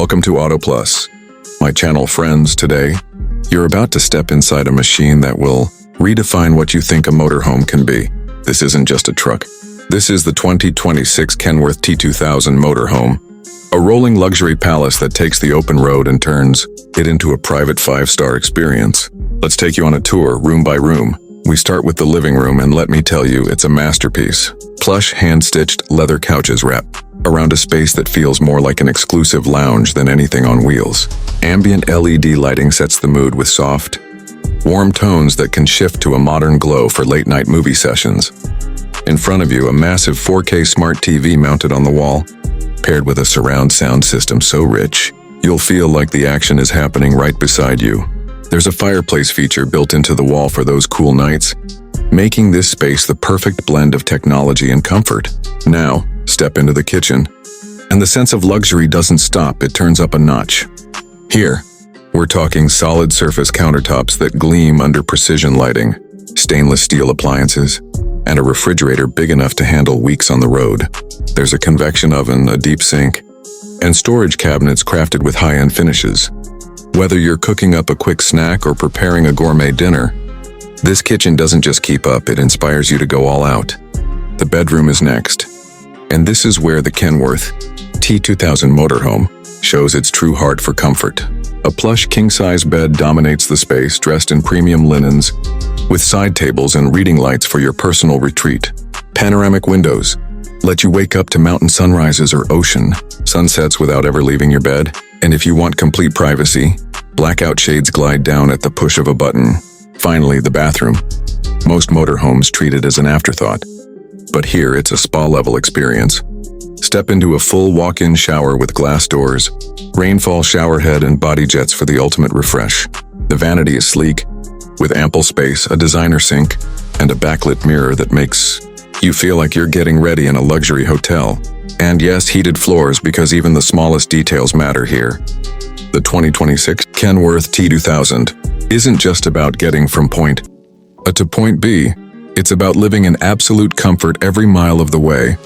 Welcome to Auto Plus, my channel friends. Today, you're about to step inside a machine that will redefine what you think a motorhome can be. This isn't just a truck. This is the 2026 Kenworth T2000 Motorhome, a rolling luxury palace that takes the open road and turns it into a private 5-star experience. Let's take you on a tour, room by room. We start with the living room, and let me tell you, it's a masterpiece. Plush, hand-stitched leather couches wrap around a space that feels more like an exclusive lounge than anything on wheels. Ambient LED lighting sets the mood with soft, warm tones that can shift to a modern glow for late-night movie sessions. In front of you, a massive 4K smart TV mounted on the wall, paired with a surround sound system so rich, you'll feel like the action is happening right beside you. There's a fireplace feature built into the wall for those cool nights, making this space the perfect blend of technology and comfort. Now, step into the kitchen, and the sense of luxury doesn't stop, it turns up a notch. Here, we're talking solid surface countertops that gleam under precision lighting, stainless steel appliances, and a refrigerator big enough to handle weeks on the road. There's a convection oven, a deep sink, and storage cabinets crafted with high-end finishes. Whether you're cooking up a quick snack or preparing a gourmet dinner, this kitchen doesn't just keep up, it inspires you to go all out. The bedroom is next, and this is where the Kenworth T2000 Motorhome shows its true heart for comfort. A plush king-size bed dominates the space, dressed in premium linens, with side tables and reading lights for your personal retreat. Panoramic windows let you wake up to mountain sunrises or ocean sunsets without ever leaving your bed. And if you want complete privacy, blackout shades glide down at the push of a button. Finally, the bathroom. Most motorhomes treat it as an afterthought, but here it's a spa-level experience. Step into a full walk-in shower with glass doors, rainfall showerhead, and body jets for the ultimate refresh. The vanity is sleek, with ample space, a designer sink, and a backlit mirror that makes you feel like you're getting ready in a luxury hotel. And yes, heated floors, because even the smallest details matter here. The 2026 Kenworth T2000 isn't just about getting from point A to point B. It's about living in absolute comfort every mile of the way.